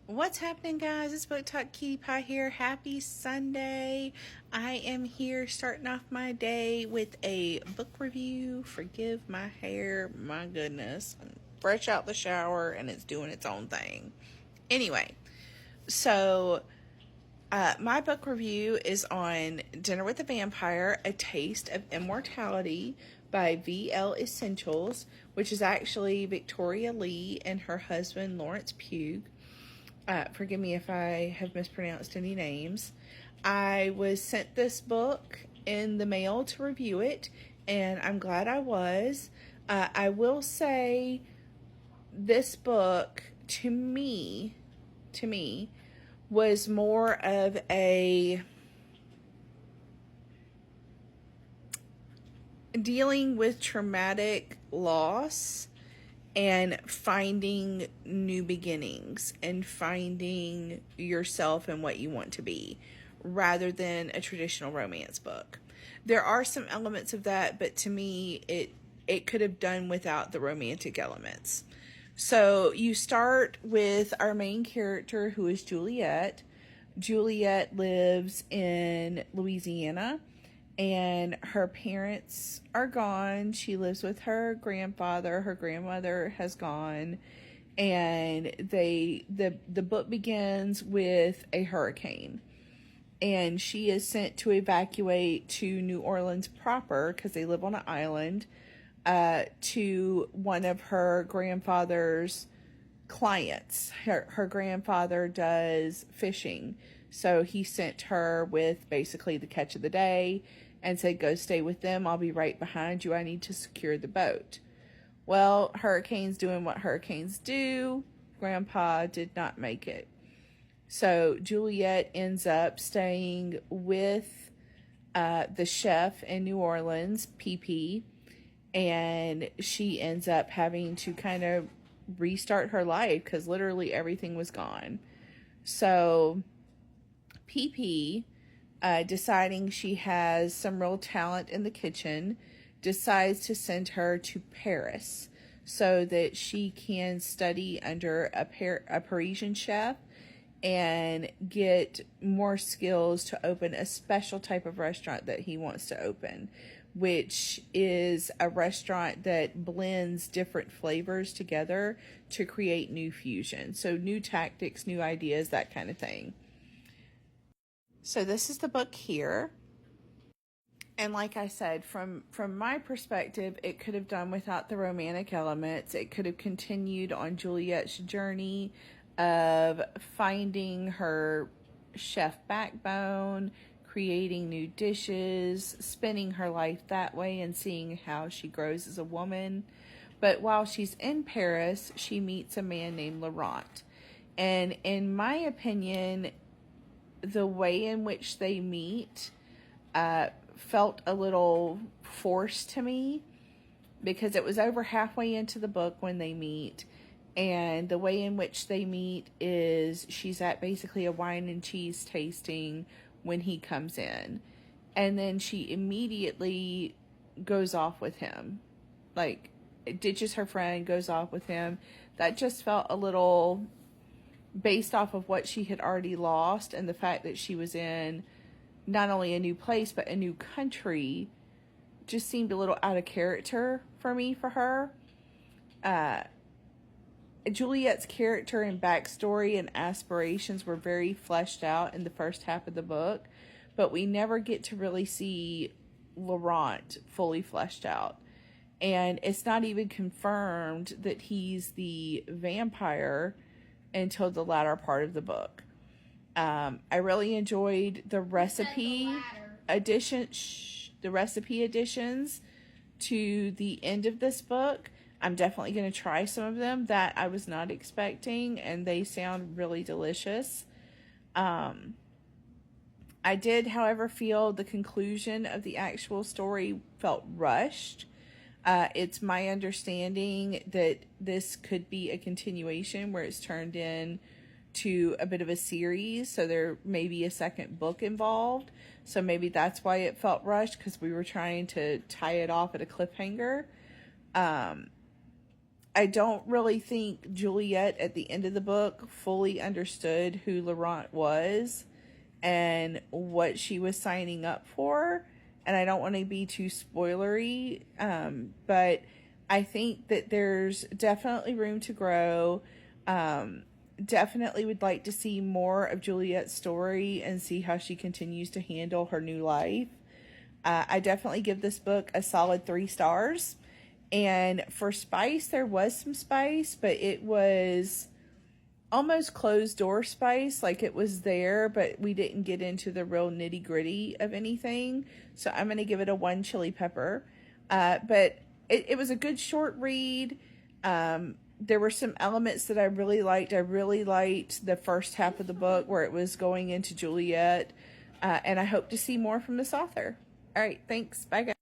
What's happening, guys? It's Book Talk Cutie Pie here. Happy Sunday. I am here starting off my day with a book review. Forgive my hair. My goodness. I'm fresh out the shower and it's doing its own thing. Anyway, so my book review is on Dinner with a Vampire, A Taste of Immortality by VL Essentials, which is actually Victoria Lee and her husband Lawrence Pugh. Forgive me if I have mispronounced any names. I was sent this book in the mail to review it, and I'm glad I was. I will say this book, to me, was more of a dealing with traumatic loss and finding new beginnings and finding yourself and what you want to be rather than a traditional romance book. There are some elements of that, but to me it could have done without the romantic elements. So you start with our main character, who is Juliet. Juliet lives in Louisiana and her parents are gone. She lives with her grandfather. Her grandmother has gone, and the book begins with a hurricane, and she is sent to evacuate to New Orleans proper because they live on an island, to one of her grandfather's clients. Her grandfather does fishing, so he sent her with basically the catch of the day and said, go stay with them. I'll be right behind you. I need to secure the boat. Well, hurricanes doing what hurricanes do. Grandpa did not make it. So Juliet ends up staying with the chef in New Orleans, PP, and she ends up having to kind of restart her life because literally everything was gone. So PP, deciding she has some real talent in the kitchen, decides to send her to Paris so that she can study under a Parisian chef and get more skills to open a special type of restaurant that he wants to open, which is a restaurant that blends different flavors together to create new fusion. So new tactics, new ideas, that kind of thing. So this is the book here. And like I said, from my perspective, it could have done without the romantic elements. It could have continued on Juliet's journey of finding her chef backbone, creating new dishes, spending her life that way, and seeing how she grows as a woman. But while she's in Paris, she meets a man named Laurent. And in my opinion, the way in which they meet felt a little forced to me because it was over halfway into the book when they meet, and the way in which they meet is she's at basically a wine and cheese tasting when he comes in, and then she immediately goes off with him, like ditches her friend, goes off with him. That just felt a little based off of what she had already lost and the fact that she was in not only a new place but a new country. Just seemed a little out of character for me for her. Juliet's character and backstory and aspirations were very fleshed out in the first half of the book, but we never get to really see Laurent fully fleshed out. And it's not even confirmed that he's the vampire until the latter part of the book. I really enjoyed the recipe additions to the end of this book. I'm definitely going to try some of them that I was not expecting, and they sound really delicious. I did, however, feel the conclusion of the actual story felt rushed. It's my understanding that this could be a continuation where it's turned in to a bit of a series, so there may be a second book involved. So maybe that's why it felt rushed, because we were trying to tie it off at a cliffhanger. I don't really think Juliet at the end of the book fully understood who Laurent was and what she was signing up for. And I don't want to be too spoilery, but I think that there's definitely room to grow. Definitely would like to see more of Juliet's story and see how she continues to handle her new life. I definitely give this book a solid 3 stars. And for spice, there was some spice, but it was almost closed door spice. Like it was there, but we didn't get into the real nitty gritty of anything. So I'm going to give it a 1 chili pepper. But it was a good short read. There were some elements that I really liked. I really liked the first half of the book where it was going into Juliet. And I hope to see more from this author. All right, thanks. Bye, guys.